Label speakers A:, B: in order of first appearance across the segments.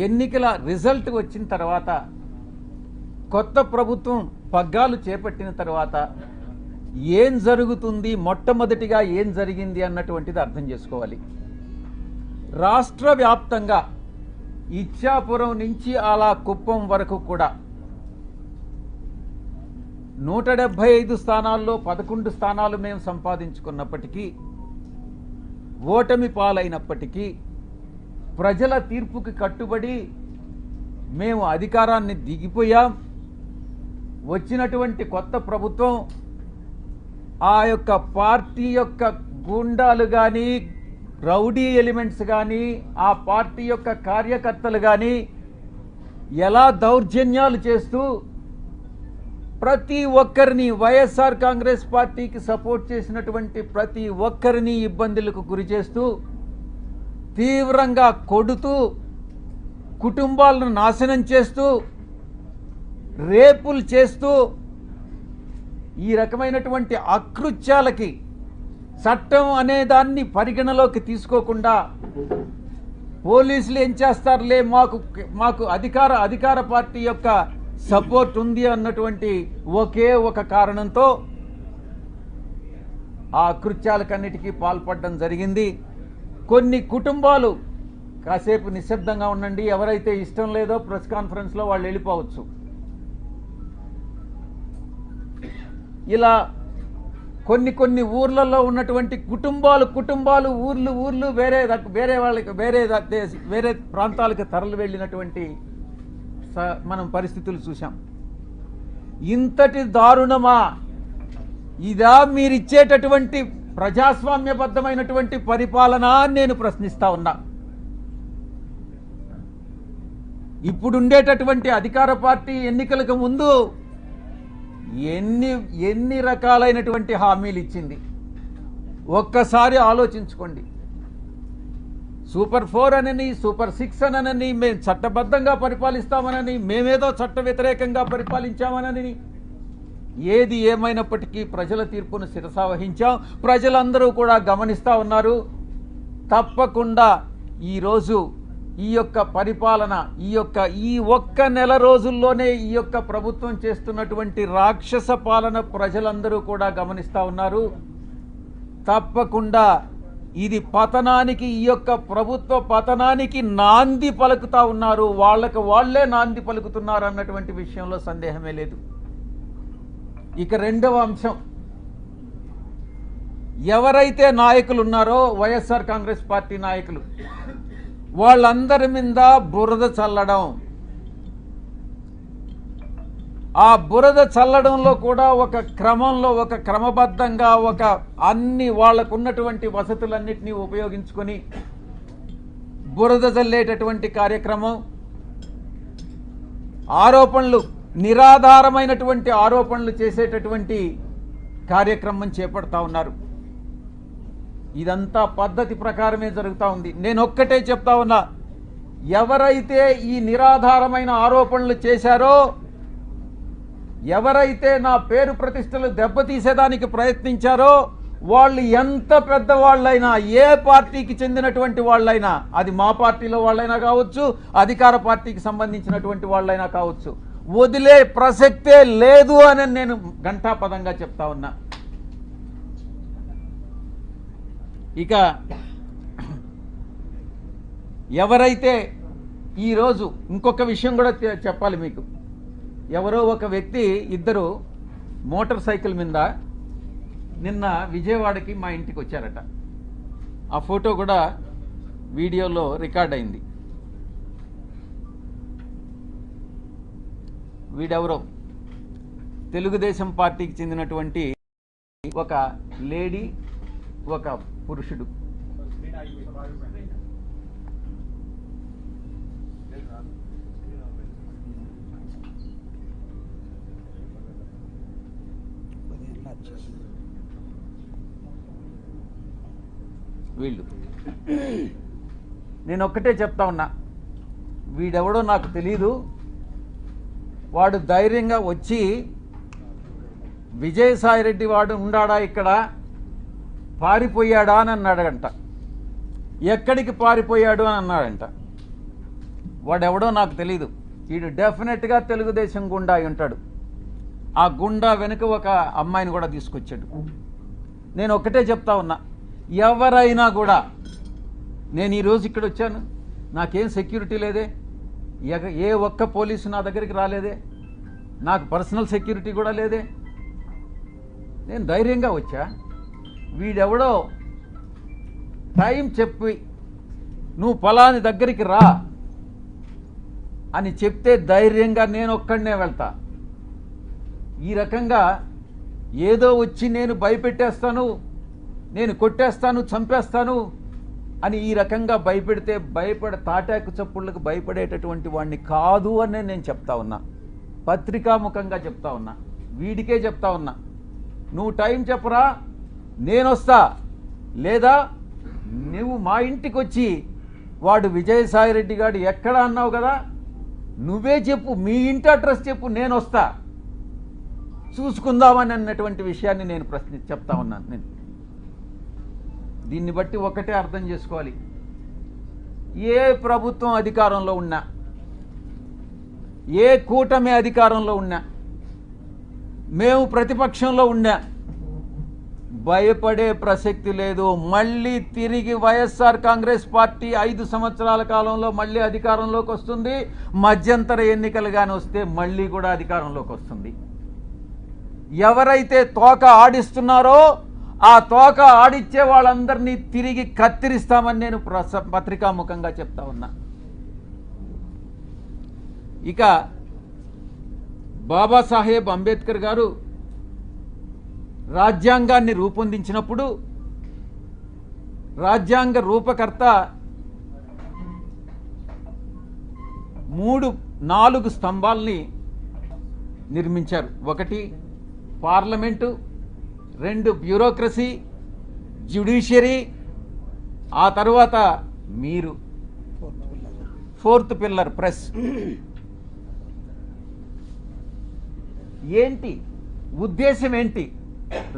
A: ఎన్నికల రిజల్ట్ వచ్చిన తర్వాత కొత్త ప్రభుత్వం పగ్గాలు చేపట్టిన తర్వాత ఏం జరుగుతుంది, మొట్టమొదటిగా ఏం జరిగింది అన్నటువంటిది అర్థం చేసుకోవాలి. రాష్ట్ర వ్యాప్తంగా ఇచ్చాపురం నుంచి అలా కుప్పం వరకు కూడా 175 స్థానాల్లో 11 స్థానాలు మేము సంపాదించుకున్నప్పటికీ, ఓటమి పాలైనప్పటికీ ప్రజల తీర్పుకి కట్టుబడి మేము అధికారాన్ని దిగిపోయాం. వచ్చినటువంటి కొత్త ప్రభుత్వం ఆ యొక్క పార్టీ యొక్క గూండాలు కానీ, రౌడీ ఎలిమెంట్స్ కానీ, ఆ పార్టీ యొక్క కార్యకర్తలు కానీ ఎలా దౌర్జన్యాలు చేస్తూ ప్రతి ఒక్కరిని, వైఎస్ఆర్ కాంగ్రెస్ పార్టీకి సపోర్ట్ చేసినటువంటి ప్రతి ఒక్కరిని ఇబ్బందులకు గురి చేస్తూ, తీవ్రంగా కొడుతూ, కుటుంబాలను నాశనం చేస్తూ, రేపులు చేస్తూ, ఈ రకమైనటువంటి అకృత్యాలకి చట్టం అనే దాన్ని పరిగణలోకి తీసుకోకుండా పోలీసులు ఏం చేస్తారులే, మాకు అధికార పార్టీ యొక్క సపోర్ట్ ఉంది అన్నటువంటి ఒకే ఒక కారణంతో ఆ అకృత్యాలకన్నిటికీ పాల్పడడం జరిగింది. కొన్ని కుటుంబాలు కాసేపు నిశ్శబ్దంగా ఉండండి, ఎవరైతే ఇష్టం లేదో ప్రెస్ కాన్ఫరెన్స్లో వాళ్ళు వెళ్ళిపోవచ్చు. ఇలా కొన్ని ఊర్లలో ఉన్నటువంటి కుటుంబాలు ఊర్లు వేరే ప్రాంతాలకు తరలి వెళ్ళినటువంటి మనం పరిస్థితులు చూసాం. ఇంతటి దారుణమా ఇదా మీరిచ్చేటటువంటి ప్రజాస్వామ్యబద్ధమైనటువంటి పరిపాలన అని నేను ప్రశ్నిస్తా ఉన్నా. ఇప్పుడుండేటటువంటి అధికార పార్టీ ఎన్నికలకు ముందు ఎన్ని రకాలైనటువంటి హామీలు ఇచ్చింది ఒక్కసారి ఆలోచించుకోండి. సూపర్ 4 అనని, సూపర్ 6 అనని, మేము చట్టబద్ధంగా పరిపాలిస్తామనని, మేమేదో చట్ట వ్యతిరేకంగా పరిపాలించామనని, ఏది ఏమైనప్పటికీ ప్రజల తీర్పును శిరసావహించాం. ప్రజలందరూ కూడా గమనిస్తూ ఉన్నారు. తప్పకుండా ఈరోజు ఈ యొక్క పరిపాలన, ఈ ఒక్క నెల రోజుల్లోనే ఈ యొక్క ప్రభుత్వం చేస్తున్నటువంటి రాక్షస పాలన ప్రజలందరూ కూడా గమనిస్తూ ఉన్నారు. తప్పకుండా ఇది పతనానికి, ఈ యొక్క ప్రభుత్వ పతనానికి నాంది పలుకుతా ఉన్నారు. వాళ్లే నాంది పలుకుతున్నారు అన్నటువంటి విషయంలో సందేహమే లేదు. ఇక రెండవ అంశం, ఎవరైతే నాయకులు ఉన్నారో వైఎస్ఆర్ కాంగ్రెస్ పార్టీ నాయకులు, వాళ్ళందరి మీద బురద చల్లడం. ఆ బురద చల్లడంలో కూడా ఒక క్రమంలో, ఒక క్రమబద్ధంగా, అన్ని వాళ్లకున్నటువంటి వసతులన్నింటినీ ఉపయోగించుకొని బురద చల్లేటటువంటి కార్యక్రమం, ఆరోపణలు, నిరాధారమైనటువంటి ఆరోపణలు చేసేటటువంటి కార్యక్రమం చేపడతా ఉన్నారు. ఇదంతా పద్ధతి ప్రకారమే జరుగుతూ ఉంది. నేను ఒక్కటే చెప్తా ఉన్నా, ఎవరైతే ఈ నిరాధారమైన ఆరోపణలు చేశారో, ఎవరైతే నా పేరు ప్రతిష్టలు దెబ్బతీసేదానికి ప్రయత్నించారో, వాళ్ళు ఎంత పెద్దవాళ్ళైనా, ఏ పార్టీకి చెందినటువంటి వాళ్ళైనా, అది మా పార్టీలో వాళ్ళైనా కావచ్చు, అధికార పార్టీకి సంబంధించినటువంటి వాళ్ళైనా కావచ్చు, వదిలే ప్రసక్తే లేదు అని నేను ఘంటాపదంగా చెప్తా ఉన్నా. ఇక ఎవరైతే ఈరోజు ఇంకొక విషయం కూడా చెప్పాలి మీకు. ఎవరో ఒక వ్యక్తి, ఇద్దరు మోటార్ సైకిల్ మీద నిన్న విజయవాడకి మా ఇంటికి వచ్చారట. ఆ ఫోటో కూడా వీడియోలో రికార్డ్ అయింది. వీడెవరో తెలుగుదేశం పార్టీకి చెందినటువంటి ఒక లేడీ, ఒక పురుషుడు. వీళ్ళు, నేను ఒక్కటే చెప్తా ఉన్నా, వీడెవడో నాకు తెలీదు. వాడు ధైర్యంగా వచ్చి విజయసాయిరెడ్డి వాడు ఉండాడా ఇక్కడ, పారిపోయాడా అని అన్నాడంట. ఎక్కడికి పారిపోయాడు అని అన్నాడంట. వాడెవడో నాకు తెలీదు. వీడు డెఫినెట్గా తెలుగుదేశం గుండా అయి ఉంటాడు. ఆ గుండా వెనుక ఒక అమ్మాయిని కూడా తీసుకొచ్చాడు. నేను ఒకటే చెప్తా ఉన్నా, ఎవరైనా కూడా, నేను ఈరోజు ఇక్కడ వచ్చాను, నాకేం సెక్యూరిటీ లేదే, ఏ ఒక్క పోలీసు నా దగ్గరికి రాలేదే, నాకు పర్సనల్ సెక్యూరిటీ కూడా లేదే, నేను ధైర్యంగా వచ్చా. వీడెవడో టైం చెప్పి నువ్వు ఫలాని దగ్గరికి రా అని చెప్తే ధైర్యంగా నేను ఒక్కడనే వెళ్తా. ఈ రకంగా ఏదో వచ్చి నేను భయపెట్టేస్తాను, నేను కొట్టేస్తాను, చంపేస్తాను అని ఈ రకంగా భయపెడితే తాటాకు చప్పుళ్ళకు భయపడేటటువంటి వాడిని కాదు అని నేను చెప్తా ఉన్నా. పత్రికాముఖంగా చెప్తా ఉన్నా, వీడికే చెప్తా ఉన్నా. నువ్వు టైం చెప్పరా, నేను వస్తా, లేదా నువ్వు మా ఇంటికి వచ్చి వాడు విజయసాయిరెడ్డి గారు ఎక్కడ అన్నావు కదా, నువ్వే చెప్పు, మీ ఇంటి అడ్రస్ చెప్పు, నేను వస్తా, చూసుకుందామని అన్నటువంటి విషయాన్ని నేను చెప్తా ఉన్నాను. నేను దీన్ని బట్టి ఒకటే అర్థం చేసుకోవాలి, ఏ ప్రభుత్వం అధికారంలో ఉన్నా, ఏ కూటమి అధికారంలో ఉన్నా, మేము ప్రతిపక్షంలో ఉన్నా, భయపడే ప్రసక్తి లేదు. మళ్ళీ తిరిగి వైఎస్ఆర్ కాంగ్రెస్ పార్టీ 5 సంవత్సరాల కాలంలో మళ్ళీ అధికారంలోకి వస్తుంది. మధ్యంతర ఎన్నికలు కానీ వస్తే మళ్ళీ కూడా అధికారంలోకి వస్తుంది. ఎవరైతే తోక ఆడిస్తున్నారో ఆ తోక ఆడిచ్చే వాళ్ళందరినీ తిరిగి కత్తిరిస్తామని నేను పత్రికాముఖంగా చెప్తా ఉన్నా. ఇక బాబాసాహెబ్ అంబేద్కర్ గారు రాజ్యాంగాన్ని రూపొందించినప్పుడు రాజ్యాంగ రూపకర్త 4 స్తంభాల్ని నిర్మించారు. 1 పార్లమెంటు, 2 బ్యూరోక్రసీ, జ్యుడిషియరీ, ఆ తర్వాత మీరు 4th పిల్లర్ ప్రెస్. ఏంటి ఉద్దేశం, ఏంటి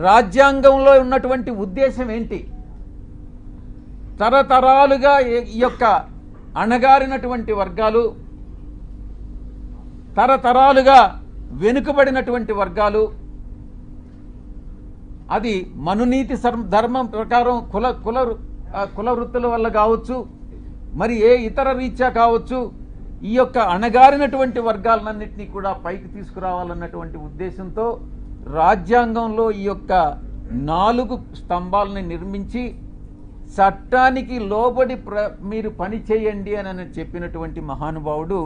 A: రాజ్యాంగంలో ఉన్నటువంటి ఉద్దేశం ఏంటి? తరతరాలుగా ఈ యొక్క అణగారినటువంటి వర్గాలు, తరతరాలుగా వెనుకబడినటువంటి వర్గాలు, అది మనునీతి ధర్మం ప్రకారం కుల వృత్తుల వల్ల కావచ్చు, మరి ఏ ఇతర రీత్యా కావచ్చు, ఈ యొక్క అణగారినటువంటి వర్గాలన్నింటినీ కూడా పైకి తీసుకురావాలన్నటువంటి ఉద్దేశంతో రాజ్యాంగంలో ఈ యొక్క 4 స్తంభాలని నిర్మించి చట్టానికి లోబడి మీరు పని చేయండి అని చెప్పినటువంటి మహానుభావుడు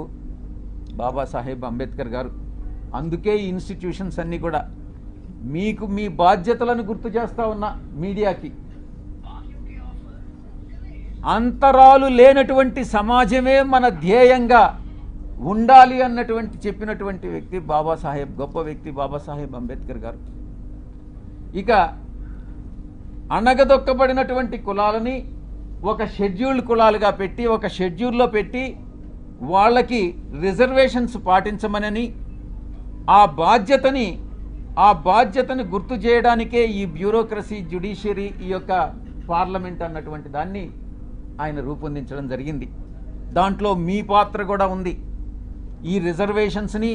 A: బాబాసాహెబ్ అంబేద్కర్ గారు. అందుకే ఈ ఇన్స్టిట్యూషన్స్ అన్నీ కూడా మీకు మీ బాధ్యతలను గుర్తు చేస్తా ఉన్నా. మీడియాకి అంతరాలు లేనటువంటి సమాజమే మన ధ్యేయంగా ఉండాలి అన్నటువంటి చెప్పినటువంటి వ్యక్తి గొప్ప వ్యక్తి బాబాసాహెబ్ అంబేద్కర్ గారు. ఇక అణగదొక్కబడినటువంటి కులాలని ఒక షెడ్యూల్డ్ కులాలుగా పెట్టి, ఒక షెడ్యూల్లో పెట్టి వాళ్ళకి రిజర్వేషన్స్ పాటించమనని, ఆ బాధ్యతని గుర్తు చేయడానికే ఈ బ్యూరోక్రసీ, జ్యుడిషియరీ, ఈ యొక్క పార్లమెంట్ అన్నటువంటి దాన్ని ఆయన రూపొందించడం జరిగింది. దాంట్లో మీ పాత్ర కూడా ఉంది. ఈ రిజర్వేషన్స్ని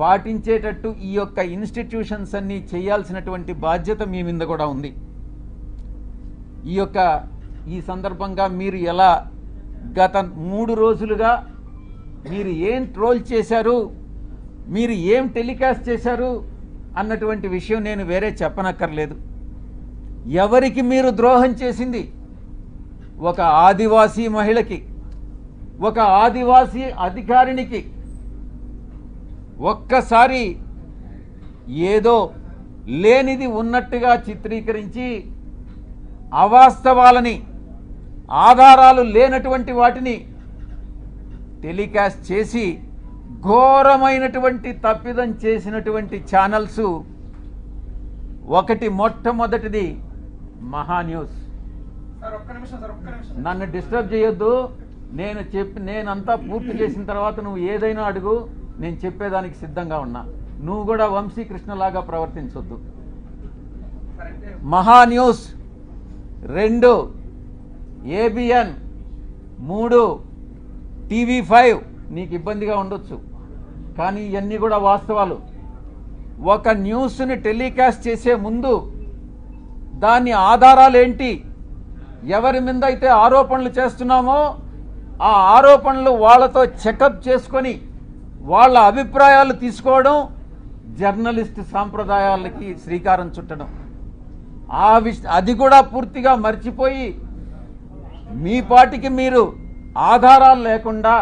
A: పాటించేటట్టు ఈ యొక్క ఇన్స్టిట్యూషన్స్ అన్నీ చేయాల్సినటువంటి బాధ్యత మీ మీద కూడా ఉంది. ఈ సందర్భంగా మీరు ఎలా గత 3 రోజులుగా మీరు ఏం ట్రోల్ చేశారు, మీరు ఏం టెలికాస్ట్ చేశారు అన్నటువంటి విషయం నేను వేరే చెప్పనక్కర్లేదు. ఎవరికి మీరు ద్రోహం చేసింది? ఒక ఆదివాసీ మహిళకి, ఒక ఆదివాసీ అధికారినికి ఒక్కసారి ఏదో లేనిది ఉన్నట్టుగా చిత్రీకరించి అవాస్తవాలని, ఆధారాలు లేనటువంటి వాటిని టెలికాస్ట్ చేసి ఘోరమైనటువంటి తప్పిదం చేసినటువంటి ఛానల్స్ మొట్టమొదటిది మహాన్యూస్. నన్ను డిస్టర్బ్ చేయొద్దు. నేనంతా పూర్తి చేసిన తర్వాత నువ్వు ఏదైనా అడుగు, నేను చెప్పేదానికి సిద్ధంగా ఉన్నా. నువ్వు కూడా వంశీకృష్ణలాగా ప్రవర్తించొద్దు. మహాన్యూస్ 2, ABN 3, TV5 నీకు ఇబ్బందిగా ఉండొచ్చు, కానీ ఇవన్నీ కూడా వాస్తవాలు. ఒక న్యూస్ని టెలికాస్ట్ చేసే ముందు దాని ఆధారాలు ఏంటి, ఎవరి మీద అయితే ఆరోపణలు చేస్తున్నామో ఆ ఆరోపణలు వాళ్ళతో చెకప్ చేసుకొని వాళ్ళ అభిప్రాయాలు తీసుకోవడం జర్నలిస్ట్ సాంప్రదాయాలకి శ్రీకారం చుట్టడం. అది కూడా పూర్తిగా మర్చిపోయి మీ పాటికి మీరు ఆధారాలు లేకుండా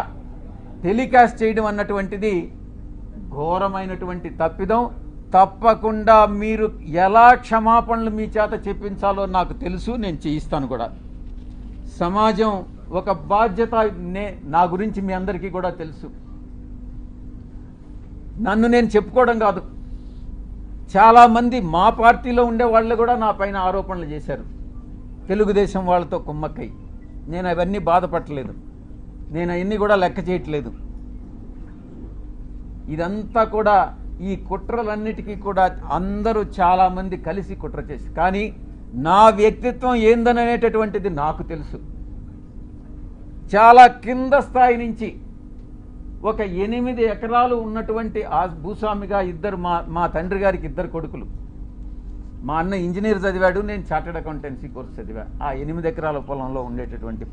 A: టెలికాస్ట్ చేయడం అన్నటువంటిది ఘోరమైనటువంటి తప్పిదం. తప్పకుండా మీరు ఎలా క్షమాపణలు మీ చేత చెప్పించాలో నాకు తెలుసు, నేను చేయిస్తాను కూడా. సమాజం ఒక బాధ్యత, నా గురించి మీ అందరికీ కూడా తెలుసు. నన్ను నేను చెప్పుకోవడం కాదు, చాలామంది మా పార్టీలో ఉండే వాళ్ళు కూడా నా పైన ఆరోపణలు చేశారు, తెలుగుదేశం వాళ్ళతో కుమ్మక్కై. నేను అవన్నీ బాధపడలేదు, నేను అవన్నీ కూడా లెక్క చేయట్లేదు. ఇదంతా కూడా ఈ కుట్రలన్నిటికీ కూడా అందరూ చాలామంది కలిసి కుట్ర చేసి, కానీ నా వ్యక్తిత్వం ఏందనేటటువంటిది నాకు తెలుసు. చాలా కింద స్థాయి నుంచి ఒక 8 ఎకరాలు ఉన్నటువంటి ఆ భూస్వామిగా మా తండ్రి గారికి 2 కొడుకులు. మా అన్న ఇంజనీర్ చదివాడు, నేను చార్టెడ్ అకౌంటెన్సీ కోర్స్ చదివా. ఆ 8 ఎకరాల పొలంలో ఉండేటటువంటి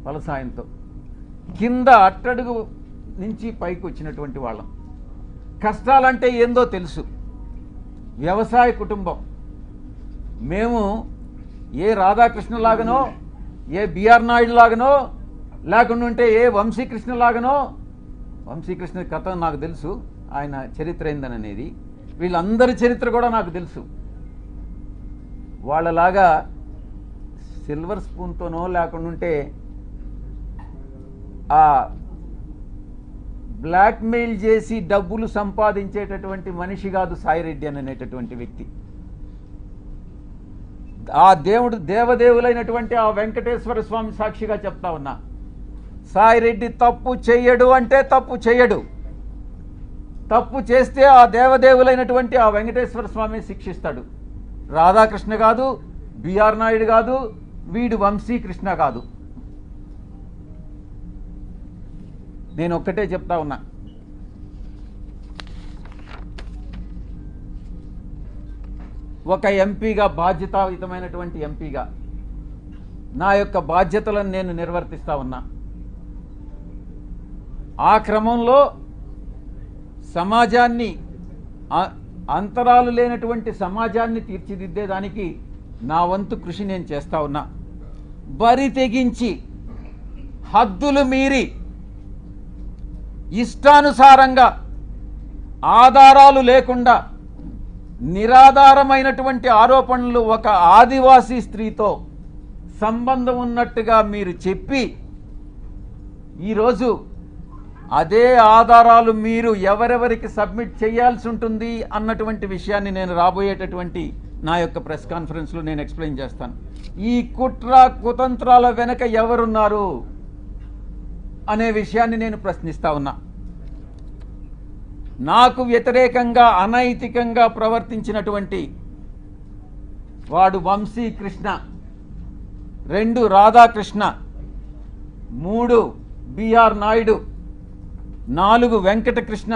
A: ఫలసాయంతో కింద అట్టడుగు నుంచి పైకి వచ్చినటువంటి వాళ్ళం. కష్టాలంటే ఏందో తెలుసు. వ్యవసాయ కుటుంబం మేము. ఏ రాధాకృష్ణ లాగనో, ఏ బిఆర్ నాయుడు లాగనో, లేకుంటే ఏ వంశీకృష్ణ లాగనో. వంశీకృష్ణ కథ నాకు తెలుసు, ఆయన చరిత్ర ఏందనేది. వీళ్ళందరి చరిత్ర కూడా నాకు తెలుసు. వాళ్ళలాగా సిల్వర్ స్పూన్తోనో లేకుంటే ఆ బ్లాక్మెయిల్ చేసి డబ్బులు సంపాదించేటటువంటి మనిషి కాదు సాయిరెడ్డి అనేటటువంటి వ్యక్తి. ఆ దేవదేవులైనటువంటి ఆ వెంకటేశ్వర స్వామి సాక్షిగా చెప్తా ఉన్నా, సాయిరెడ్డి తప్పు చెయ్యడు అంటే తప్పు చెయ్యడు. తప్పు చేస్తే ఆ దేవదేవులైనటువంటి ఆ వెంకటేశ్వర స్వామి శిక్షిస్తాడు. రాధాకృష్ణ కాదు, బిఆర్ నాయుడు కాదు, వీడు వంశీకృష్ణ కాదు. నేను ఒక్కటే చెప్తా ఉన్నా, ఒక ఎంపీగా, బాధ్యతాయుతమైనటువంటి ఎంపీగా నా యొక్క బాధ్యతలను నేను నిర్వర్తిస్తా ఉన్నా. ఆ క్రమంలో సమాజాన్ని, అంతరాలు లేనటువంటి సమాజాన్ని తీర్చిదిద్దేదానికి నా వంతు కృషి నేను చేస్తా ఉన్నా. బరి తెగించి హద్దులు మీరి ఇష్టానుసారంగా ఆధారాలు లేకుండా నిరాధారమైనటువంటి ఆరోపణలు ఒక ఆదివాసీ స్త్రీతో సంబంధం ఉన్నట్టుగా మీరు చెప్పి ఈరోజు అదే ఆధారాలు మీరు ఎవరెవరికి సబ్మిట్ చేయాల్సి ఉంటుంది అన్నటువంటి విషయాన్ని నేను రాబోయేటటువంటి నా యొక్క ప్రెస్ కాన్ఫరెన్స్లో నేను ఎక్స్ప్లెయిన్ చేస్తాను. ఈ కుట్ర కుతంత్రాల వెనక ఎవరున్నారు అనే విషయాన్ని నేను ప్రశ్నిస్తా ఉన్నా. నాకు వ్యతిరేకంగా అనైతికంగా ప్రవర్తించినటువంటి వాడు వంశీకృష్ణ, 2 రాధాకృష్ణ, 3 బిఆర్ నాయుడు, 4 వెంకటకృష్ణ,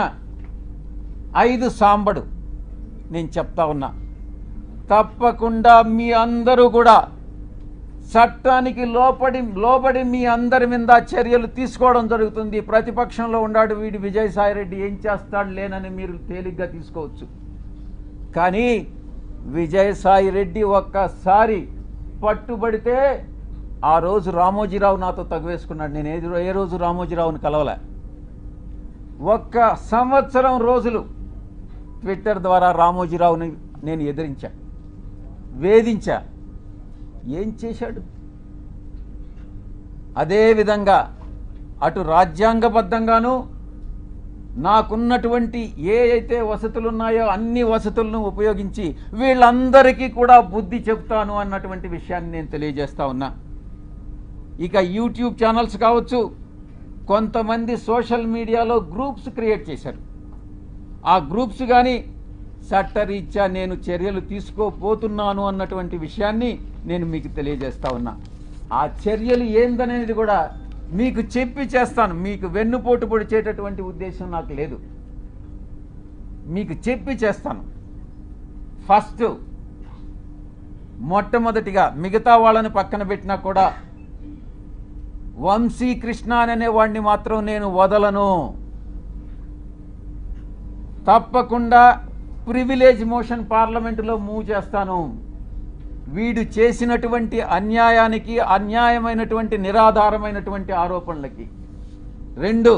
A: 5 సాంబడు. నేను చెప్తా ఉన్నా, తప్పకుండా మీ అందరూ కూడా చట్టానికి లోబడి మీ అందరి మీద చర్యలు తీసుకోవడం జరుగుతుంది. ప్రతిపక్షంలో ఉన్నాడు వీడు విజయసాయిరెడ్డి, ఏం చేస్తాడు లేనని మీరు తేలిగ్గా తీసుకోవచ్చు. కానీ విజయసాయిరెడ్డి ఒక్కసారి పట్టుబడితే ఆ రోజు రామోజీరావు నాతో తగువేసుకున్నాడు. నేను ఏ రోజు రామోజీరావుని కలవలే. 1 సంవత్సరం రోజులు ట్విట్టర్ ద్వారా రామోజీరావుని నేను ఎదిరించా, వేధించా. ఏం చేశాడు? అదేవిధంగా అటు రాజ్యాంగబద్ధంగాను నాకున్నటువంటి ఏ అయితే వసతులు ఉన్నాయో అన్ని వసతులను ఉపయోగించి వీళ్ళందరికీ కూడా బుద్ధి చెప్తాను అన్నటువంటి విషయాన్ని నేను తెలియజేస్తా ఉన్నా. ఇక యూట్యూబ్ ఛానల్స్ కావచ్చు, కొంతమంది సోషల్ మీడియాలో గ్రూప్స్ క్రియేట్ చేశారు. ఆ గ్రూప్స్ కానీ చట్టరీత్యా నేను చర్యలు తీసుకోపోతున్నాను అన్నటువంటి విషయాన్ని నేను మీకు తెలియజేస్తా ఉన్నా. ఆ చర్యలు ఏందనేది కూడా మీకు చెప్పి చేస్తాను. మీకు వెన్నుపోటు పొడిచేటటువంటి ఉద్దేశం నాకు లేదు. మీకు చెప్పి చేస్తాను. ఫస్ట్ మొట్టమొదటిగా మిగతా వాళ్ళని పక్కన పెట్టినా కూడా వంశీకృష్ణ అనే వాడిని మాత్రం నేను వదలను. తప్పకుండా ప్రివిలేజ్ మోషన్ పార్లమెంటులో మూవ్ చేస్తాను. వీడు చేసినటువంటి అన్యాయానికి, అన్యాయమైనటువంటి నిరాధారమైనటువంటి ఆరోపణలకి. 2,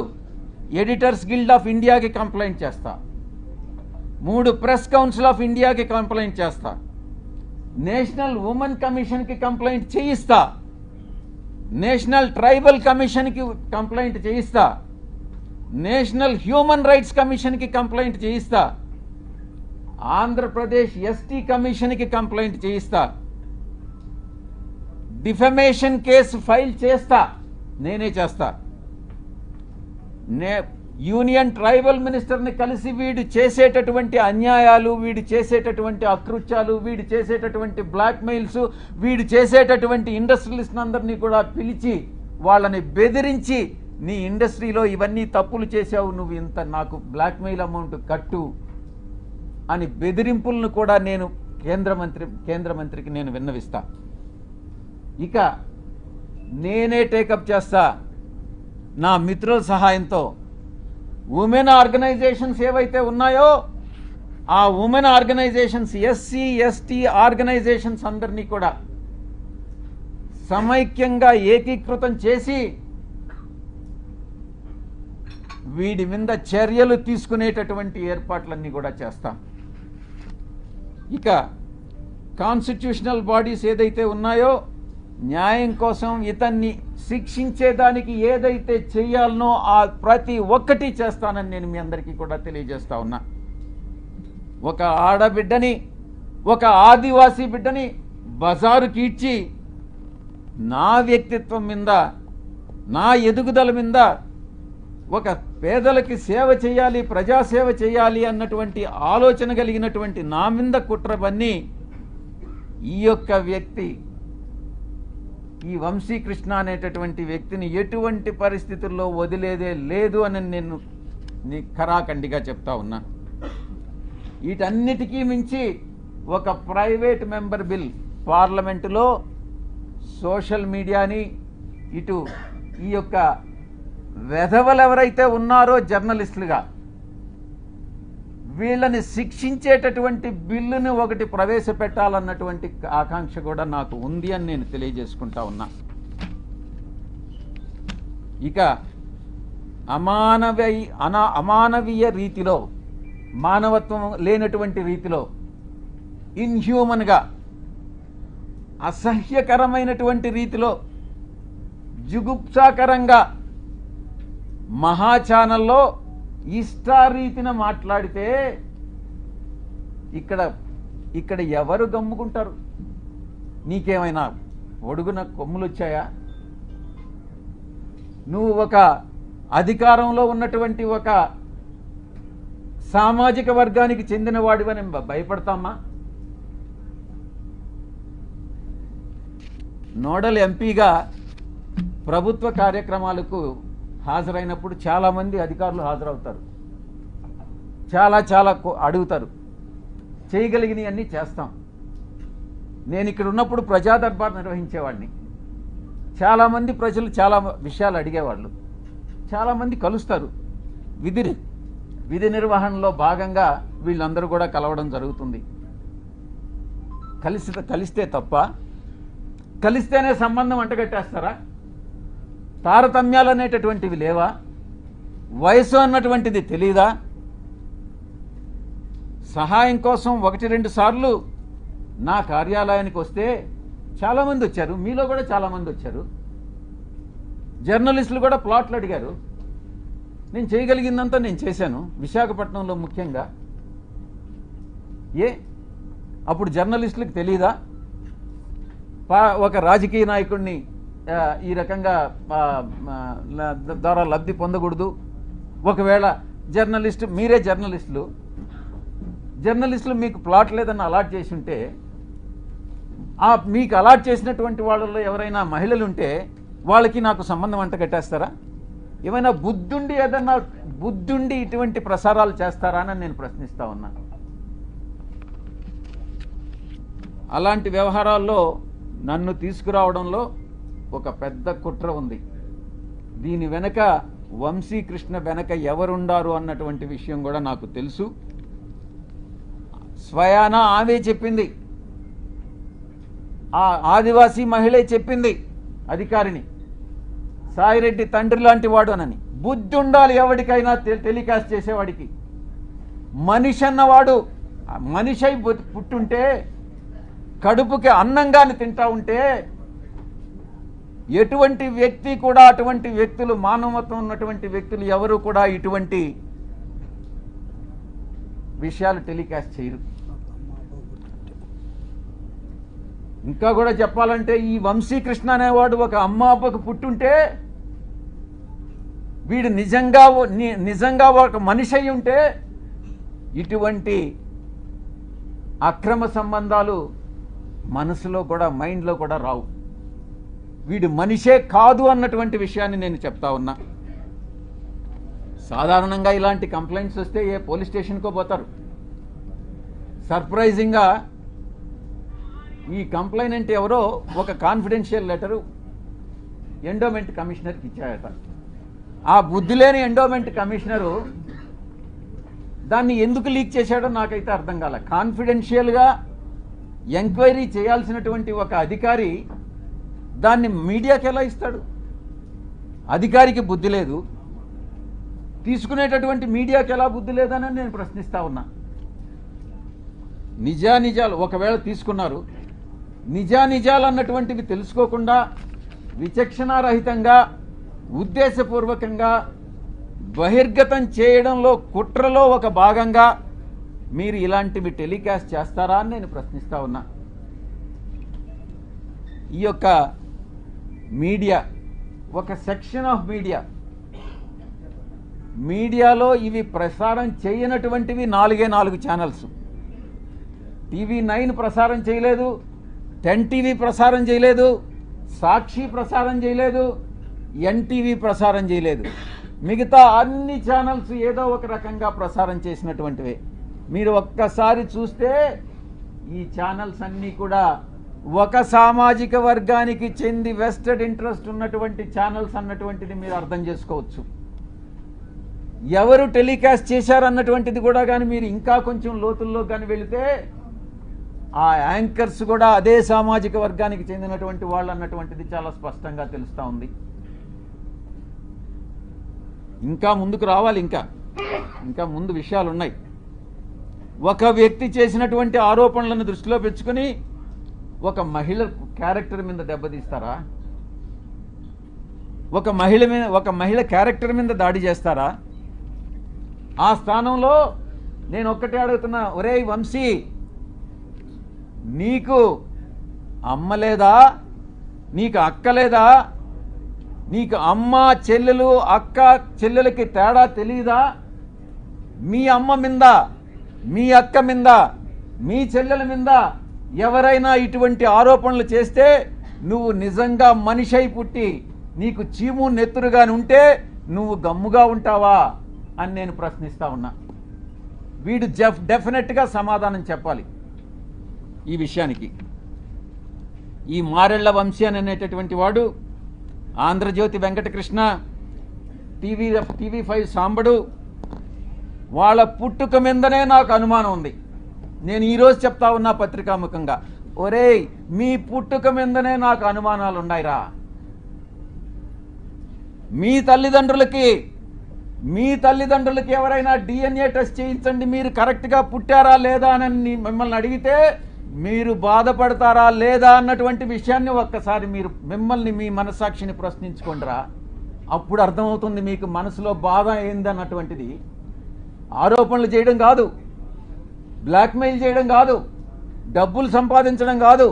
A: ఎడిటర్స్ గిల్డ్ ఆఫ్ ఇండియాకి కంప్లైంట్ చేస్తా. 3, ప్రెస్ కౌన్సిల్ ఆఫ్ ఇండియాకి కంప్లైంట్ చేస్తా. నేషనల్ ఉమెన్ కమిషన్కి కంప్లైంట్ చేయిస్తా. నేషనల్ ట్రైబల్ కమిషన్కి కంప్లైంట్ చేయిస్తా. నేషనల్ హ్యూమన్ రైట్స్ కమిషన్కి కంప్లైంట్ చేయిస్తా. ఆంధ్రప్రదేశ్ ఎస్టీ కమిషన్కి కంప్లైంట్ చేయిస్తా. డిఫమేషన్ కేసు ఫైల్ చేస్తా. నేనే చేస్తా. యూనియన్ ట్రైబల్ మినిస్టర్ని కలిసి వీడు చేసేటటువంటి అన్యాయాలు, వీడు చేసేటటువంటి అకృత్యాలు, వీడు చేసేటటువంటి బ్లాక్మెయిల్స్, వీడు చేసేటటువంటి ఇండస్ట్రియలిస్ట్ అందరినీ కూడా పిలిచి వాళ్ళని బెదిరించి, నీ ఇండస్ట్రీలో ఇవన్నీ తప్పులు చేశావు, నువ్వు ఇంత నాకు బ్లాక్మెయిల్ అమౌంట్ కట్టు అని బెదిరింపులను కూడా నేను కేంద్ర మంత్రికి నేను విన్నవిస్తా. ఇక నేనే టేకప్ చేస్తా నా మిత్రుల సహాయంతో. ఉమెన్ ఆర్గనైజేషన్స్ ఏవైతే ఉన్నాయో ఆ women organisations, SC ST organisations అందరినీ కూడా సమైక్యంగా ఏకీకృతం చేసి వీడి మీద చర్యలు తీసుకునేటటువంటి ఏర్పాట్లన్నీ కూడా చేస్తాం. ఇక కాన్స్టిట్యూషనల్ బాడీస్ ఏదైతే ఉన్నాయో న్యాయం కోసం ఇతన్ని శిక్షించేదానికి ఏదైతే చేయాలనో ఆ ప్రతి ఒక్కటి చేస్తానని నేను మీ అందరికీ కూడా తెలియజేస్తా ఉన్నా. ఒక ఆడబిడ్డని, ఒక ఆదివాసీ బిడ్డని బజారుకి ఇచ్చి నా వ్యక్తిత్వం మీద, నా ఎదుగుదల మీద, ఒక పేదలకి సేవ చేయాలి, ప్రజాసేవ చేయాలి అన్నటువంటి ఆలోచన కలిగినటువంటి నా మీద కుట్ర బన్ని ఈ యొక్క వ్యక్తి, ఈ వంశీకృష్ణ అనేటటువంటి వ్యక్తిని ఎటువంటి పరిస్థితుల్లో వదిలేదే లేదు అని నేను ఖరాఖండిగా చెప్తా ఉన్నా. వీటన్నిటికీ మించి ఒక ప్రైవేట్ మెంబర్ బిల్ పార్లమెంటులో సోషల్ మీడియాని, ఇటు ఈ యొక్క వెధవలు ఎవరైతే ఉన్నారో జర్నలిస్టులుగా వీళ్ళని శిక్షించేటటువంటి బిల్లుని ఒకటి ప్రవేశపెట్టాలన్నటువంటి ఆకాంక్ష కూడా నాకు ఉంది అని నేను తెలియజేసుకుంటా ఉన్నా. ఇక అమానవీయ రీతిలో, మానవత్వం లేనటువంటి రీతిలో, ఇన్హ్యూమన్గా, అసహ్యకరమైనటువంటి రీతిలో, జుగుప్సాకరంగా మహా ఛానల్లో ఇష్టారీతిన మాట్లాడితే ఇక్కడ ఎవరు గమ్ముకుంటారు? నీకేమైనా ఒడుగున కొమ్ములు వచ్చాయా? నువ్వు ఒక అధికారంలో ఉన్నటువంటి ఒక సామాజిక వర్గానికి చెందిన వాడివని భయపడతామా? నోడల్ ఎంపీగా ప్రభుత్వ కార్యక్రమాలకు హాజరైనప్పుడు చాలామంది అధికారులు హాజరవుతారు, చాలా అడుగుతారు, చేయగలిగినవి అన్నీ చేస్తాం. నేను ఇక్కడ ఉన్నప్పుడు ప్రజా దర్బార్ నిర్వహించేవాడిని. చాలామంది ప్రజలు చాలా విషయాలు అడిగేవాళ్ళు, చాలామంది కలుస్తారు. విధి నిర్వహణలో భాగంగా వీళ్ళందరూ కూడా కలవడం జరుగుతుంది. కలిస్తే తప్ప, కలిస్తేనే సంబంధం అంటగట్టేస్తారా? తారతమ్యాలు అనేటటువంటివి లేవా? వయసు అన్నటువంటిది తెలీదా? సహాయం కోసం 1-2 సార్లు నా కార్యాలయానికి వస్తే చాలామంది వచ్చారు, మీలో కూడా చాలామంది వచ్చారు. జర్నలిస్టులు కూడా ప్లాట్లు అడిగారు. నేను చేయగలిగిందంతా నేను చేశాను, విశాఖపట్నంలో ముఖ్యంగా. అప్పుడు జర్నలిస్టులకు తెలీదా? ఒక రాజకీయ నాయకుడిని ఈ రకంగా ద్వారా లబ్ధి పొందకూడదు. ఒకవేళ మీరే జర్నలిస్టులు మీకు ప్లాట్ లేదని అలాట్ చేసి ఉంటే, మీకు అలాట్ చేసినటువంటి వాళ్ళలో ఎవరైనా మహిళలు ఉంటే వాళ్ళకి నాకు సంబంధం అంట కట్టేస్తారా? ఏమైనా బుద్ధుండి ఇటువంటి ప్రసారాలు చేస్తారా అని నేను ప్రశ్నిస్తా ఉన్నా. అలాంటి వ్యవహారాల్లో నన్ను తీసుకురావడంలో ఒక పెద్ద కుట్ర ఉంది. దీని వెనక వంశీకృష్ణ వెనక ఎవరుండారు అన్నటువంటి విషయం కూడా నాకు తెలుసు. స్వయానా ఆమె చెప్పింది, ఆ ఆదివాసీ మహిళే చెప్పింది అధికారిని, సాయిరెడ్డి తండ్రి లాంటి వాడు అనని. బుద్ధి ఉండాలి ఎవరికైనా టెలికాస్ట్ చేసేవాడికి. మనిషి అన్నవాడు మనిషి పుట్టుంటే, కడుపుకి అన్నంగాని తింటా ఉంటే, ఎటువంటి వ్యక్తి కూడా, అటువంటి వ్యక్తులు, మానవత్వం ఉన్నటువంటి వ్యక్తులు ఎవరు కూడా ఇటువంటి విషయాలు టెలికాస్ట్ చేయరు. ఇంకా కూడా చెప్పాలంటే, ఈ వంశీకృష్ణ అనేవాడు ఒక అమ్మ అబ్బకు పుట్టుంటే, వీడు నిజంగా ఒక మనిషి అయి ఉంటే ఇటువంటి అక్రమ సంబంధాలు మనసులో కూడా, మైండ్లో కూడా రావు. వీడు మనిషే కాదు అన్నటువంటి విషయాన్ని నేను చెప్తా ఉన్నా. సాధారణంగా ఇలాంటి కంప్లైంట్స్ వస్తే ఏ పోలీస్ స్టేషన్కో పోతారు. సర్ప్రైజింగ్గా ఈ కంప్లైనెంట్ ఎవరో ఒక కాన్ఫిడెన్షియల్ లెటరు ఎండోమెంట్ కమిషనర్కి ఇచ్చాయట. ఆ బుద్ధి లేని ఎండోమెంట్ కమిషనరు దాన్ని ఎందుకు లీక్ చేశాడో నాకైతే అర్థం కాల. కాన్ఫిడెన్షియల్గా ఎంక్వైరీ చేయాల్సినటువంటి ఒక అధికారి దాన్ని మీడియాకి ఎలా ఇస్తాడు? అధికారికి బుద్ధి లేదు, తీసుకునేటటువంటి మీడియాకి ఎలా బుద్ధి లేదని నేను ప్రశ్నిస్తా ఉన్నా. నిజానిజాలు ఒకవేళ తీసుకున్నారు, నిజానిజాలు అన్నటువంటివి తెలుసుకోకుండా విచక్షణారహితంగా ఉద్దేశపూర్వకంగా బహిర్గతం చేయడంలో, కుట్రలో ఒక భాగంగా మీరు ఇలాంటివి టెలికాస్ట్ చేస్తారా అని నేను ప్రశ్నిస్తా ఉన్నా. ఈ యొక్క మీడియా, ఒక సెక్షన్ ఆఫ్ మీడియాలో ఇవి ప్రసారం చేయనటువంటివి 4 ఛానల్స్. TV9 ప్రసారం చేయలేదు, 10 TV ప్రసారం చేయలేదు, సాక్షి ప్రసారం చేయలేదు, NTV ప్రసారం చేయలేదు. మిగతా అన్ని ఛానల్స్ ఏదో ఒక రకంగా ప్రసారం చేసినటువంటివే. మీరు ఒక్కసారి చూస్తే ఈ ఛానల్స్ అన్నీ కూడా ఒక సామాజిక వర్గానికి చెంది వెస్టెడ్ ఇంట్రెస్ట్ ఉన్నటువంటి ఛానల్స్ అన్నటువంటిది మీరు అర్థం చేసుకోవచ్చు. ఎవరు టెలికాస్ట్ చేశారన్నటువంటిది కూడా కానీ మీరు ఇంకా కొంచెం లోతుల్లో కానీ వెళితే ఆ యాంకర్స్ కూడా అదే సామాజిక వర్గానికి చెందినటువంటి వాళ్ళు అన్నటువంటిది చాలా స్పష్టంగా తెలుస్తూ ఉంది. ఇంకా ముందుకు రావాలి, ఇంకా ముందు విషయాలు ఉన్నాయి. ఒక వ్యక్తి చేసినటువంటి ఆరోపణలను దృష్టిలో పెంచుకొని ఒక మహిళ క్యారెక్టర్ మీద దెబ్బతీస్తారా? ఒక మహిళ క్యారెక్టర్ మీద దాడి చేస్తారా? ఆ స్థానంలో నేను ఒక్కటే అడుగుతున్నా, ఒరేయ్ వంశీ, నీకు అమ్మ లేదా? నీకు అక్క లేదా? నీకు అమ్మ చెల్లెలు, అక్క చెల్లెలకి తేడా తెలియదా? మీ అమ్మ మీద, మీ అక్క మీద, మీ చెల్లెల మీద ఎవరైనా ఇటువంటి ఆరోపణలు చేస్తే నువ్వు నిజంగా మనిషి పుట్టి నీకు చీము నెత్తురుగాని ఉంటే నువ్వు గమ్ముగా ఉంటావా అని నేను ప్రశ్నిస్తా ఉన్నా. వీడు డెఫినెట్గా సమాధానం చెప్పాలి ఈ విషయానికి. ఈ మారెళ్ల వంశీ అనేటటువంటి వాడు, ఆంధ్రజ్యోతి వెంకటకృష్ణ, TV5 సాంబడు, వాళ్ళ పుట్టుక మీదనే నాకు అనుమానం ఉంది. నేను ఈరోజు చెప్తా ఉన్నా పత్రికాముఖంగా, ఒరేయ్ మీ పుట్టుక మీదనే నాకు అనుమానాలు ఉన్నాయిరా. మీ తల్లిదండ్రులకి ఎవరైనా DNA టెస్ట్ చేయించండి, మీరు కరెక్ట్గా పుట్టారా లేదా అని మిమ్మల్ని అడిగితే మీరు బాధపడతారా లేదా అన్నటువంటి విషయాన్ని ఒక్కసారి మీరు మీ మనస్సాక్షిని ప్రశ్నించుకోండిరా. అప్పుడు అర్థమవుతుంది మీకు మనసులో బాధ ఏందన్నటువంటిది. ఆరోపణలు చేయడం కాదు, బ్లాక్మెయిల్ చేయడం కాదు, డబ్బులు సంపాదించడం కాదు,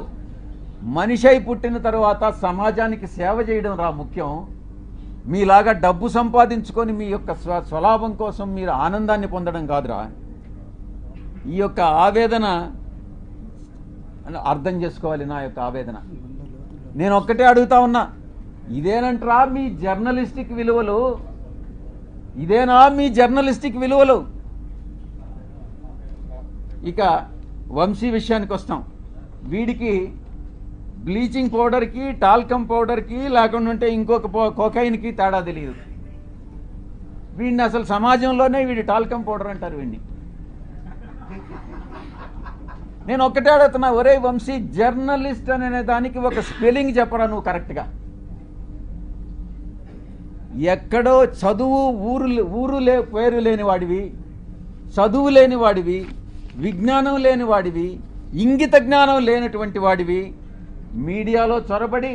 A: మనిషి పుట్టిన తర్వాత సమాజానికి సేవ చేయడం రా ముఖ్యం. మీలాగా డబ్బు సంపాదించుకొని మీ యొక్క స్వలాభం కోసం మీరు ఆనందాన్ని పొందడం కాదురా. ఈ యొక్క ఆవేదన అర్థం చేసుకోవాలి, నా యొక్క ఆవేదన. నేను ఒక్కటే అడుగుతా ఉన్నా, ఇదేనంటారా మీ జర్నలిస్టిక్ విలువలు? ఇదేనా మీ జర్నలిస్టిక్ విలువలు? ఇక వంశీ విషయానికి వస్తాం. వీడికి బ్లీచింగ్ పౌడర్కి, టాల్కమ్ పౌడర్కి, లేకుండా ఇంకొక కోకైన్కి తేడా తెలియదు. వీడిని అసలు సమాజంలోనే వీడి టాల్కమ్ పౌడర్ అంటారు వీడిని. నేను ఒక్కటే అడుగుతున్నా, ఒరే వంశీ, జర్నలిస్ట్ అనే దానికి ఒక స్పెల్లింగ్ చెప్పరా నువ్వు కరెక్ట్గా? ఎక్కడో చదువు పేరు లేని వాడివి, చదువు లేని వాడివి, విజ్ఞానం లేని వాడివి, ఇంగిత జ్ఞానం లేనటువంటి వాడివి, మీడియాలో చొరబడి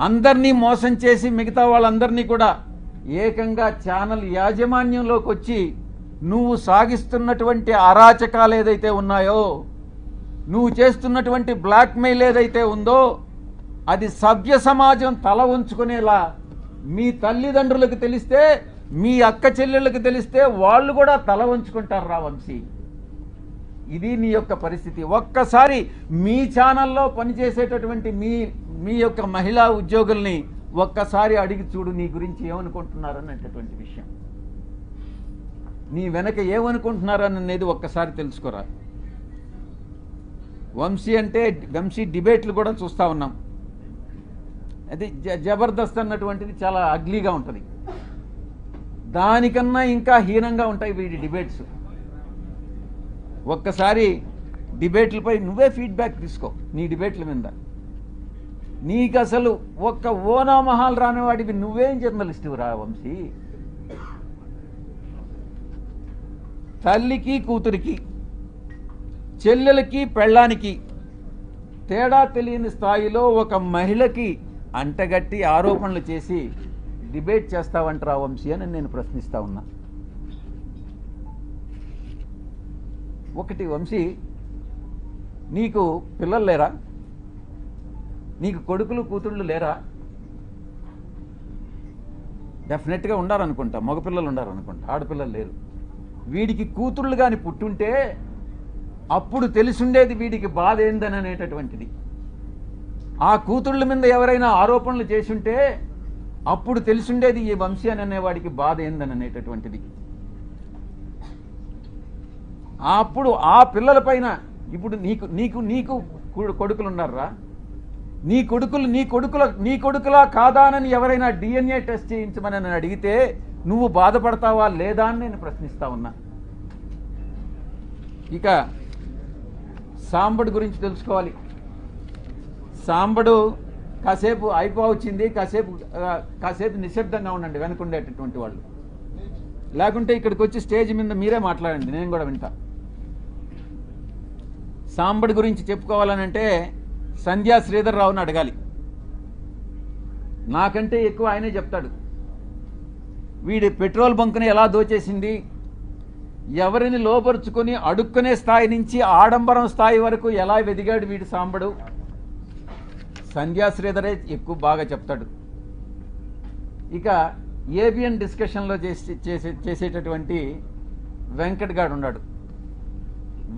A: అందరినీ మోసం చేసి మిగతా వాళ్ళందరినీ కూడా ఏకంగా ఛానల్ యాజమాన్యంలోకి వచ్చి నువ్వు సాగిస్తున్నటువంటి అరాచకాలు ఏదైతే ఉన్నాయో, నువ్వు చేస్తున్నటువంటి బ్లాక్మెయిల్ ఏదైతే ఉందో, అది సభ్య సమాజం తల ఉంచుకునేలా మీ తల్లిదండ్రులకు తెలిస్తే, మీ అక్క చెల్లెళ్ళకి తెలిస్తే వాళ్ళు కూడా తల వంచుకుంటారు రా వంశీ. ఇది నీ యొక్క పరిస్థితి. ఒక్కసారి మీ ఛానల్లో పనిచేసేటటువంటి మీ యొక్క మహిళా ఉద్యోగుల్ని ఒక్కసారి అడిగి చూడు, నీ గురించి ఏమనుకుంటున్నారనేటటువంటి విషయం, నీ వెనక ఏమనుకుంటున్నారనేది ఒక్కసారి తెలుసుకోరా. వంశీ డిబేట్లు కూడా చూస్తూ ఉన్నాం. అది జబర్దస్త్ అన్నటువంటిది చాలా అగ్లీగా ఉంటుంది. దానికన్నా ఇంకా హీనంగా ఉంటాయి వీడి డిబేట్స్. ఒక్కసారి డిబేట్లపై నువ్వే ఫీడ్బ్యాక్ తీసుకో. నీ డిబేట్ల మీద నీకు అసలు ఒక్క ఓనామహాలు రానివాడివి నువ్వేం జర్నలిస్టు రా వంశీ? తల్లికి కూతురికి, చెల్లెలకి పెళ్ళానికి తేడా తెలియని స్థాయిలో ఒక మహిళకి అంటగట్టి ఆరోపణలు చేసి డిబేట్ చేస్తావంటరా వంశీ అని నేను ప్రశ్నిస్తా ఉన్నా. ఒకటి వంశీ, నీకు పిల్లలు లేరా? నీకు కొడుకులు కూతుళ్ళు లేరా? డెఫినెట్గా ఉండాలనుకుంటా, మగపిల్లలు ఉండాలనుకుంటా, ఆడపిల్లలు లేరు. వీడికి కూతుళ్ళు కానీ పుట్టుంటే అప్పుడు తెలిసిండేది వీడికి బాధ ఏందని అనేటటువంటిది. ఆ కూతుళ్ళ మీద ఎవరైనా ఆరోపణలు చేసుంటే అప్పుడు తెలిసిండేది ఈ వంశీ అని అనేవాడికి బాధ ఏందని అనేటటువంటిది. అప్పుడు ఆ పిల్లల పైన ఇప్పుడు నీకు కొడుకులు ఉన్నారా? నీ కొడుకులా కాదానని ఎవరైనా DNA టెస్ట్ చేయించమని నన్ను అడిగితే నువ్వు బాధపడతావా లేదా అని నేను ప్రశ్నిస్తా ఉన్నా. ఇక సాంబడు గురించి తెలుసుకోవాలి. సాంబడు కాసేపు అయిపోవచ్చింది, కాసేపు నిశ్శబ్దంగా ఉండండి వెనుకుండేటటువంటి వాళ్ళు, లేకుంటే ఇక్కడికి వచ్చి స్టేజ్ మీద మీరే మాట్లాడండి, నేను కూడా వింటా. సాంబడి గురించి చెప్పుకోవాలనంటే సంధ్యా శ్రీధర్ రావుని అడగాలి. నాకంటే ఎక్కువ ఆయనే చెప్తాడు. వీడి పెట్రోల్ బంకుని ఎలా దోచేసింది, ఎవరిని లోపరుచుకొని అడుక్కునే స్థాయి నుంచి ఆడంబరం స్థాయి వరకు ఎలా వెదిగాడు వీడి సాంబడు, సంధ్యా శ్రీధరే ఎక్కువ బాగా చెప్తాడు. ఇక ఏబిఎన్ డిస్కషన్లో చేసేటటువంటి వెంకట్ గాడు ఉన్నాడు.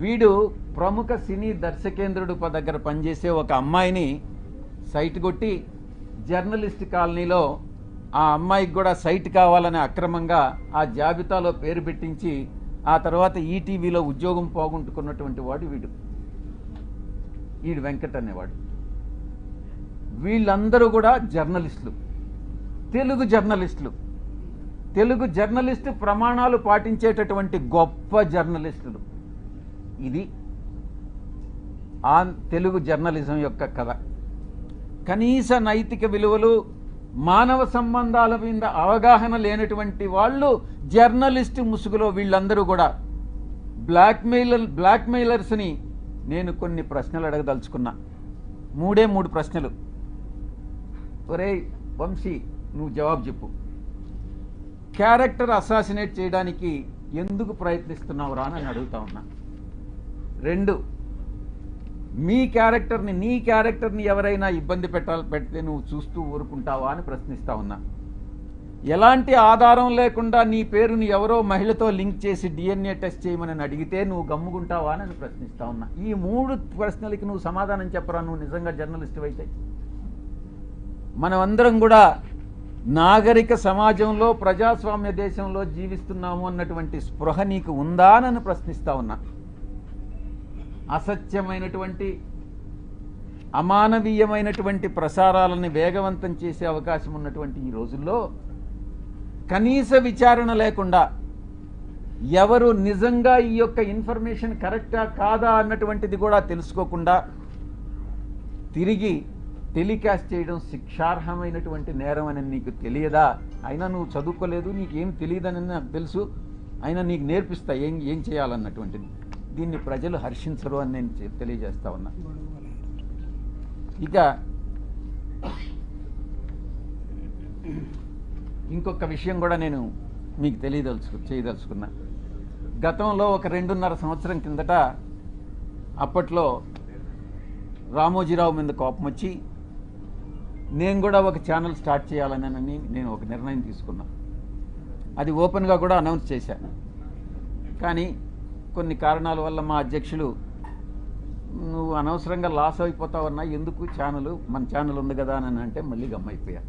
A: వీడు ప్రముఖ సినీ దర్శకేంద్రుడు దగ్గర పనిచేసే ఒక అమ్మాయిని సైట్ కొట్టి జర్నలిస్ట్ కాలనీలో ఆ అమ్మాయికి కూడా సైట్ కావాలని అక్రమంగా ఆ జాబితాలో పేరు పెట్టించి ఆ తర్వాత ఈటీవీలో ఉద్యోగం పోగొట్టుకున్నటువంటి వాడు వీడు వెంకట్ అనేవాడు. వీళ్ళందరూ కూడా జర్నలిస్టులు, తెలుగు జర్నలిస్టు ప్రమాణాలు పాటించేటటువంటి గొప్ప జర్నలిస్టులు. ఇది ఆ తెలుగు జర్నలిజం యొక్క కథ. కనీస నైతిక విలువలు, మానవ సంబంధాల మీద అవగాహన లేనటువంటి వాళ్ళు జర్నలిస్టు ముసుగులో వీళ్ళందరూ కూడా బ్లాక్మెయిలర్స్ని నేను కొన్ని ప్రశ్నలు అడగదలుచుకున్నా. 3 ప్రశ్నలు. ఒరే వంశీ, నువ్వు జవాబు చెప్పు. క్యారెక్టర్ అసాసినేట్ చేయడానికి ఎందుకు ప్రయత్నిస్తున్నావు రా అని అడుగుతా ఉన్నా. 2, నీ క్యారెక్టర్ని ఎవరైనా ఇబ్బంది పెడితే నువ్వు చూస్తూ ఊరుకుంటావా అని ప్రశ్నిస్తా ఉన్నా. ఎలాంటి ఆధారం లేకుండా నీ పేరుని ఎవరో మహిళతో లింక్ చేసి DNA టెస్ట్ చేయమని అడిగితే నువ్వు గమ్ముకుంటావా అని ప్రశ్నిస్తా ఉన్నా. ఈ 3 ప్రశ్నలకి నువ్వు సమాధానం చెప్పరా, నువ్వు నిజంగా జర్నలిస్ట్ అయితే. మనమందరం కూడా నాగరిక సమాజంలో ప్రజాస్వామ్య దేశంలో జీవిస్తున్నాము అన్నటువంటి స్పృహ నీకు ఉందా అని ప్రశ్నిస్తా ఉన్నా. అసత్యమైనటువంటి అమానవీయమైనటువంటి ప్రసారాలను వేగవంతం చేసే అవకాశం ఉన్నటువంటి ఈ రోజుల్లో కనీస విచారణ లేకుండా ఎవరు నిజంగా ఈ యొక్క ఇన్ఫర్మేషన్ కరెక్టా కాదా అన్నటువంటిది కూడా తెలుసుకోకుండా తిరిగి టెలికాస్ట్ చేయడం శిక్షార్హమైనటువంటి నేరం అని నీకు తెలియదా? అయినా నువ్వు చదువుకోలేదు, నీకేం తెలియదని నాకు తెలుసు, అయినా నీకు నేర్పిస్తా ఏం చేయాలన్నటువంటిది. దీన్ని ప్రజలు హర్షించరు అని నేను తెలియజేస్తా ఉన్నా. ఇక ఇంకొక విషయం కూడా నేను మీకు చేయదలుచుకున్నా. గతంలో ఒక 2.5 సంవత్సరం కిందట అప్పట్లో రామోజీరావు మీద కోపం వచ్చి నేను కూడా ఒక ఛానల్ స్టార్ట్ చేయాలని నేను ఒక నిర్ణయం తీసుకున్నా. అది ఓపెన్గా కూడా అనౌన్స్ చేశాను. కానీ కొన్ని కారణాల వల్ల మా అధ్యక్షులు నువ్వు అనవసరంగా లాస్ అయిపోతావన్నా, ఎందుకు మన ఛానల్ ఉంది కదా అని అంటే మళ్ళీ గమ్మైపోయా.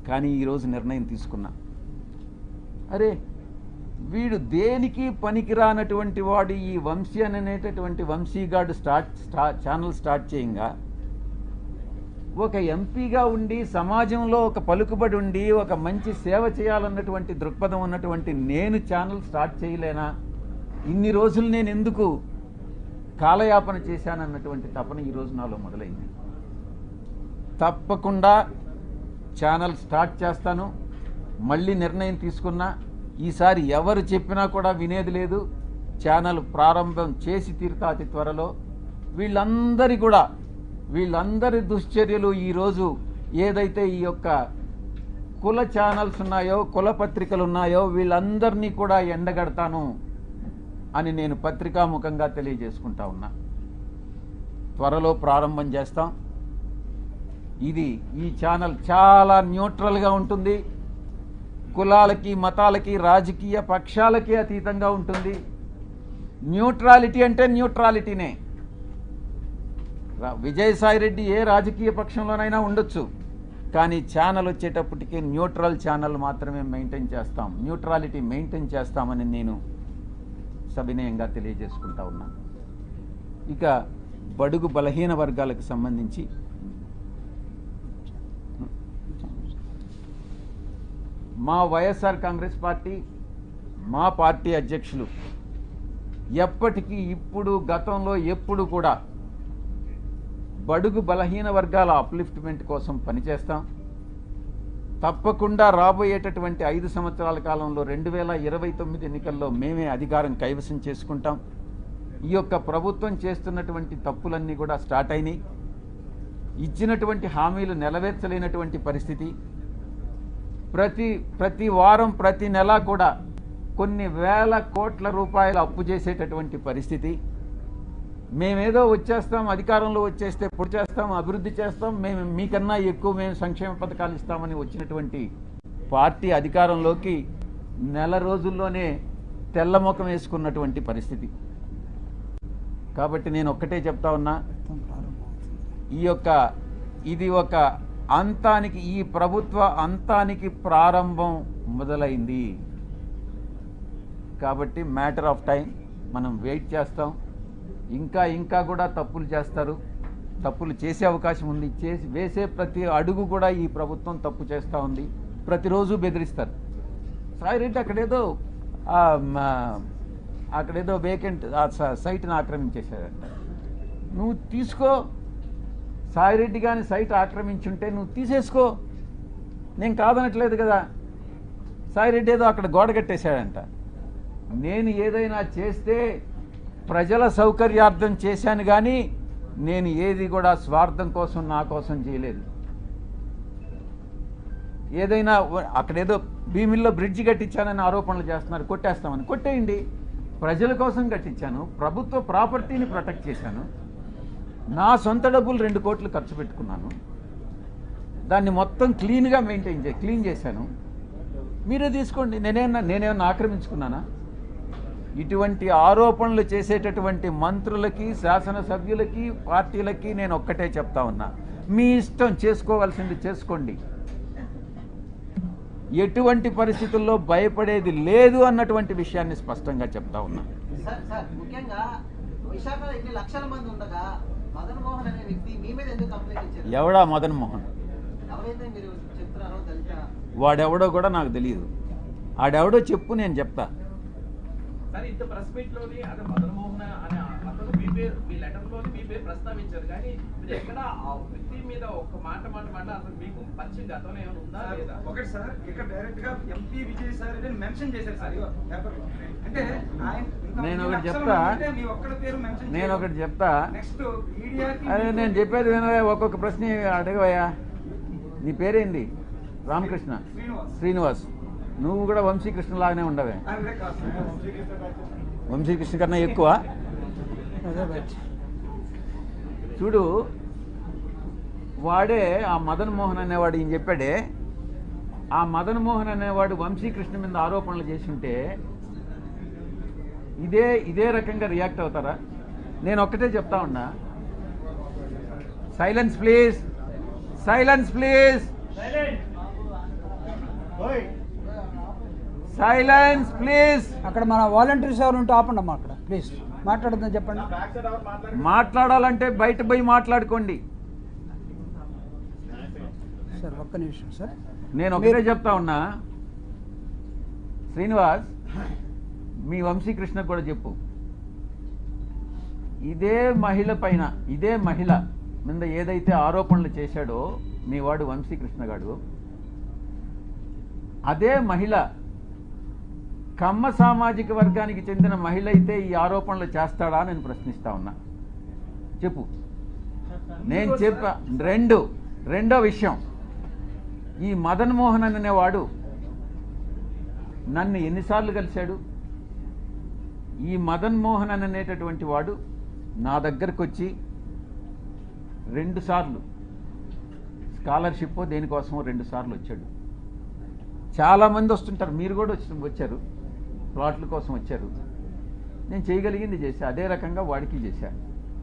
A: కానీ ఈరోజు నిర్ణయం తీసుకున్నా, అరే వీడు దేనికి పనికిరానటువంటి వాడు ఈ వంశీ అనేటటువంటి వంశీగాడు ఛానల్ స్టార్ట్ చేయంగా ఒక ఎంపీగా ఉండి సమాజంలో ఒక పలుకుబడి ఉండి ఒక మంచి సేవ చేయాలన్నటువంటి దృక్పథం ఉన్నటువంటి నేను ఛానల్ స్టార్ట్ చేయలేనా? ఇన్ని రోజులు నేను ఎందుకు కాలయాపన చేశానన్నటువంటి తపన ఈరోజు నాలో మొదలైంది. తప్పకుండా ఛానల్ స్టార్ట్ చేస్తాను. మళ్ళీ నిర్ణయం తీసుకున్నా. ఈసారి ఎవరు చెప్పినా కూడా వినేది లేదు. ఛానల్ ప్రారంభం చేసి తీరుతా అతి త్వరలో. వీళ్ళందరి దుశ్చర్యలు ఈరోజు ఏదైతే ఈ యొక్క కుల ఛానల్స్ ఉన్నాయో, కుల పత్రికలు ఉన్నాయో, వీళ్ళందరినీ కూడా ఎండగడతాను అని నేను పత్రికాముఖంగా తెలియజేసుకుంటా ఉన్నా. త్వరలో ప్రారంభం చేస్తాం. ఈ ఛానల్ చాలా న్యూట్రల్గా ఉంటుంది. కులాలకి, మతాలకి, రాజకీయ పక్షాలకి అతీతంగా ఉంటుంది. న్యూట్రాలిటీ అంటే న్యూట్రాలిటీనే. విజయసాయిరెడ్డి ఏ రాజకీయ పక్షంలోనైనా ఉండొచ్చు, కానీ ఛానల్ వచ్చేటప్పటికి న్యూట్రల్ ఛానల్ మాత్రమే మెయింటైన్ చేస్తాం, న్యూట్రాలిటీ మెయింటైన్ చేస్తామని నేను సవినయంగా తెలియజేసుకుంటా ఉన్నాను. ఇక బడుగు బలహీన వర్గాలకు సంబంధించి మా వైఎస్ఆర్ కాంగ్రెస్ పార్టీ, మా పార్టీ అధ్యక్షులు ఎప్పటికీ ఇప్పుడు గతంలో ఎప్పుడు కూడా బడుగు బలహీన వర్గాల అప్లిఫ్ట్మెంట్ కోసం పనిచేస్తాం. తప్పకుండా రాబోయేటటువంటి 5 సంవత్సరాల కాలంలో 2029 ఎన్నికల్లో మేమే అధికారం కైవసం చేసుకుంటాం. ఈ యొక్క ప్రభుత్వం చేస్తున్నటువంటి తప్పులన్నీ కూడా స్టార్ట్ అయినాయి. ఇచ్చినటువంటి హామీలు నెరవేర్చలేనటువంటి పరిస్థితి. ప్రతి వారం, ప్రతి నెల కూడా కొన్ని వేల కోట్ల రూపాయలు అప్పు చేసేటటువంటి పరిస్థితి. మేమేదో వచ్చేస్తాం, అధికారంలో వచ్చేస్తే పొడి చేస్తాం, అభివృద్ధి చేస్తాం, మేము మీకన్నా ఎక్కువ మేము సంక్షేమ పథకాలు ఇస్తామని వచ్చినటువంటి పార్టీ అధికారంలోకి నెల రోజుల్లోనే తెల్లముఖం వేసుకున్నటువంటి పరిస్థితి. కాబట్టి నేను ఒక్కటే చెప్తా ఉన్నా, ఇది ఒక అంతానికి, ఈ ప్రభుత్వ అంతానికి ప్రారంభం మొదలైంది. కాబట్టి మ్యాటర్ ఆఫ్ టైం, మనం వెయిట్ చేస్తాం. ఇంకా కూడా తప్పులు చేస్తారు, తప్పులు చేసే అవకాశం ఉంది. వేసే ప్రతి అడుగు కూడా ఈ ప్రభుత్వం తప్పు చేస్తూ ఉంది. ప్రతిరోజు బెదిరిస్తారు. సాయిరెడ్డి అక్కడేదో వేకెంట్ సైట్ని ఆక్రమించేశారంట. నువ్వు తీసుకో, సాయిరెడ్డి కానీ సైట్ ఆక్రమించుంటే నువ్వు తీసేసుకో, నేను కాదనట్లేదు కదా. సాయిరెడ్డి ఏదో అక్కడ గోడ కట్టేశాడంట. నేను ఏదైనా చేస్తే ప్రజల సౌకర్యార్థం చేశాను, కానీ నేను ఏది కూడా స్వార్థం కోసం, నా కోసం చేయలేదు. ఏదైనా అక్కడేదో భీమిల్లో బ్రిడ్జి కట్టించానని ఆరోపణలు చేస్తున్నారు, కొట్టేస్తామని. కొట్టేయండి, ప్రజల కోసం కట్టించాను, ప్రభుత్వ ప్రాపర్టీని ప్రొటెక్ట్ చేశాను, నా సొంత డబ్బులు 2 కోట్లు ఖర్చు పెట్టుకున్నాను, దాన్ని మొత్తం క్లీన్ చేశాను. మీరే తీసుకోండి, నేనేమన్నా ఆక్రమించుకున్నానా? ఇటువంటి ఆరోపణలు చేసేటటువంటి మంత్రులకి, శాసనసభ్యులకి, పార్టీలకి నేను ఒక్కటే చెప్తా ఉన్నా, మీ ఇష్టం, చేసుకోవాల్సింది చేసుకోండి. ఎటువంటి పరిస్థితుల్లో భయపడేది లేదు అన్నటువంటి విషయాన్ని స్పష్టంగా చెప్తా ఉన్నా.
B: సార్ ముఖ్యంగా విశాఖలో ఇన్ని లక్షల మంది ఉండగా మదన్ మోహన్ అనే వ్యక్తి మీ మీద ఎందుకు కంప్లైంట్ ఇచ్చారు?
A: ఎవడా మదన్ మోహన్?
B: ఎవరైతే మీరు చెప్తున్నారో దళిత
A: వాడెవడో కూడా నాకు తెలియదు. ఆడెవడో చెప్పు, నేను చెప్తా.
C: సార్ ఇంత ప్రెస్ మీట్ లోని అదే మదన్ మోహన్ అనే అతను మీ పేరు, మీ లెటర్ లోని మీ పేరు ప్రస్తావించారు, కానీ మీరు ఎక్కడ ఆ వ్యక్తి మీద ఒక మాట అసలు మీకు పరిచయం గతంలో ఏమైనా ఉందా లేదా?
D: ఒకటి సార్, ఇక్కడ డైరెక్ట్ గా ఎంపీ విజయ్ సార్ మెన్షన్ చేశారు సార్ పేపర్. అంటే
A: నేను ఒకటి చెప్తా,
D: మీ ఒక్కడి పేరు మెన్షన్,
A: నేను ఒకటి చెప్తా.
D: నెక్స్ట్ మీడియాకి
A: అదే నేను చెప్పేది వినవే, ఒక్కొక్క ప్రశ్న అడగవయ్యా. నీ పేరేంది? రామకృష్ణ శ్రీనివాస్. నువ్వు కూడా వంశీకృష్ణ లాగానే ఉండవే. వంశీకృష్ణ కన్నా ఎక్కువ. చూడు, వాడే ఆ మదన్ మోహన్ అనేవాడు ఈయన చెప్పాడే, ఆ మదన్ మోహన్ అనేవాడు వంశీకృష్ణ మీద ఆరోపణలు చేసి ఉంటే ఇదే రకంగా రియాక్ట్ అవుతారా? నేను ఒక్కటే చెప్తా ఉన్నా, silence please, silence please, silence please.
E: అక్కడ మన వాలంటీర్స్ ఎవరు ఉంటే ఆపండమ్మా అక్కడ ప్లీజ్. మాట్లాడదని చెప్పండి.
A: మాట్లాడాలంటే బయట పోయి మాట్లాడుకోండి.
E: సార్ ఒక్క నిమిషం సార్.
A: నేను ఒకటే చెప్తా ఉన్నా, శ్రీనివాస్, మీ వంశీకృష్ణ కూడా చెప్పు, ఇదే మహిళ మీద ఏదైతే ఆరోపణలు చేశాడో మీ వాడు వంశీకృష్ణ గాడు, అదే మహిళ కమ్మ సామాజిక వర్గానికి చెందిన మహిళ అయితే ఈ ఆరోపణలు చేస్తాడా నేను ప్రశ్నిస్తా ఉన్నా. చెప్పు. నేను చెప్పా. రెండో విషయం, ఈ మదన్ మోహన్ అనేవాడు నన్ను ఎన్నిసార్లు కలిశాడు? ఈ మదన్ మోహన్ అనేటటువంటి వాడు నా దగ్గరకు వచ్చి 2 సార్లు స్కాలర్షిప్ దేనికోసమో 2 సార్లు వచ్చాడు. చాలామంది వస్తుంటారు, మీరు కూడా వచ్చారు, ప్లాట్ల కోసం వచ్చారు. నేను చేయగలిగింది చేశా, అదే రకంగా వాడికి చేశా.